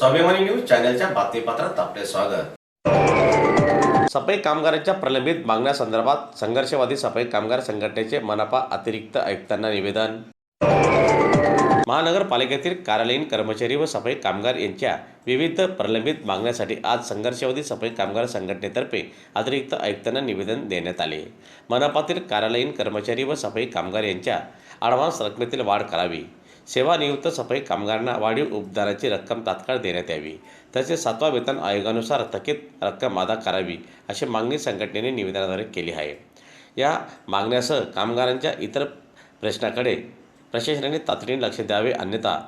स्वाभिमानी न्यूज चॅनलच्या बातमीपत्रात आपले स्वागत। सफाई कामगारांच्या प्रलंबित मागण्यासंदर्भात संघर्षवादी सफाई कामगार संघटनेचे मनपा अतिरिक्त आयुक्तांना निवेदन। महानगरपालिकेतील कार्यालयीन कर्मचारी व सफाई कामगार यांच्या विविध प्रलंबित मागण्यासाठी आज संघर्षवादी सफाई कामगार संघटनेतर्फे अतिरिक्त आयुक्तांना निवेदन देण्यात आले। मनपातील कार्यालयीन कर्मचारी व सफाई कामगार यांच्या ॲडव्हान्स रकमेतील वाढ करावी, सेवानिवृत्त सफाई कामगारांना वाढीव उपदानाची रक्कम तात्काळ देण्यात यावी, तसेच 7व्या वेतन आयोगानुसार थकीत रक्कम अदा करावी अशी मागणी संघटनेने निवेदनाद्वारे केली आहे। या मागण्यासह कामगारांच्या इतर प्रश्नाकडे प्रशासनाने तातडीने लक्ष द्यावे, अन्यथा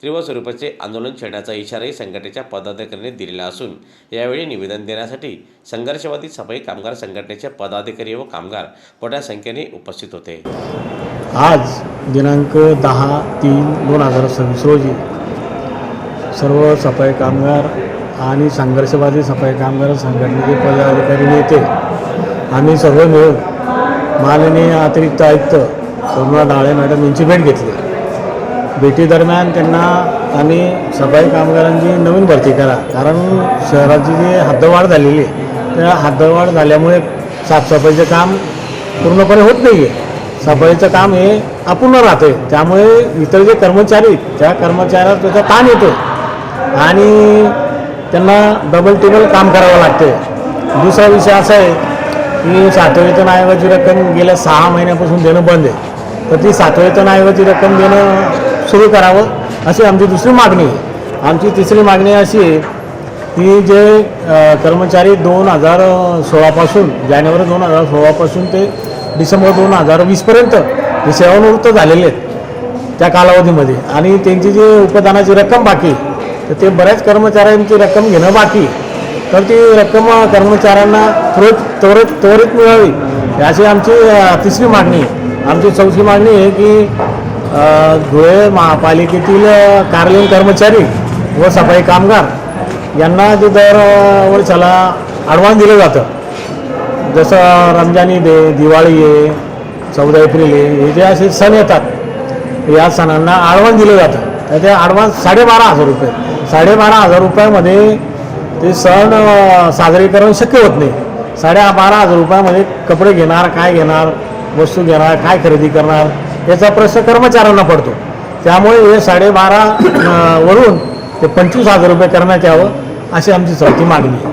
तीव्र स्वरूपाचे आंदोलन छेडण्याचा इशाराही संघटनेच्या पदाधिकाऱ्यांनी दिलेला असून यावेळी निवेदन देण्यासाठी संघर्षवादी सफाई कामगार संघटनेचे पदाधिकारी व कामगार मोठ्या संख्येने उपस्थित होते। आज दिनांक 10/3/2026 रोजी सर्व सफाई कामगार आणि संघर्षवादी सफाई कामगार संघटनेचे पदाधिकारी नेते आम्ही सर्व मिळून माननीय अतिरिक्त आयुक्त करुणा ढाळे मॅडम यांची भेट घेतली। भेटीदरम्यान त्यांना आम्ही सफाई कामगारांची नवीन भरती करा, कारण शहराची जी हद्दवाढ झालेली आहे त्या हद्दवाढ झाल्यामुळे साफसफाईचं काम पूर्णपणे होत नाही आहे। सफाईचं काम हे अपूर्ण राहते, त्यामुळे इतर जे कर्मचारी त्या कर्मचाऱ्याला त्याचा ताण येतो आणि त्यांना डबल टेबल काम करावं लागते। दुसरा विषय असा आहे की 7व्या वेतन आयोगाची रक्कम गेल्या 6 महिन्यापासून देणं बंद आहे, तर ती 7व्या वेतन आयोगाची रक्कम देणं सुरू करावं अशी आमची दुसरी मागणी आहे। आमची तिसरी मागणी अशी आहे की जे कर्मचारी 2016पासून जानेवारी 2016पासून ते डिसेंबर 2020पर्यंत जे सेवानिवृत्त झालेले आहेत त्या कालावधीमध्ये आणि त्यांची जी उपदानाची रक्कम बाकी, तर ते बऱ्याच कर्मचाऱ्यांची रक्कम घेणं बाकी, तर ती रक्कम कर्मचाऱ्यांना त्वरित मिळावी अशी आमची तिसरी मागणी आहे। आमची चौथी मागणी आहे की धुळे महापालिकेतील कार्यालयीन कर्मचारी व सफाई कामगार यांना जे दर वर्षाला ॲडव्हान्स दिलं जातं, जसं रमजान ईद आहे, दिवाळी आहे, 14 एप्रिल आहे, हे जे असे सण येतात या सणांना ॲडव्हान्स दिलं जातं, तर ते ॲडव्हान्स 12,500 रुपये 12,500 रुपयामध्ये ते सण साजरे करणं शक्य होत नाही। 12,500 रुपयामध्ये कपडे घेणार, काय घेणार, वस्तू घेणार, काय खरेदी करणार याचा प्रश्न कर्मचाऱ्यांना पडतो। त्यामुळे हे 12,500 वरून ते 25,000 रुपये करण्यात यावं अशी आमची चौथी मागणी आहे।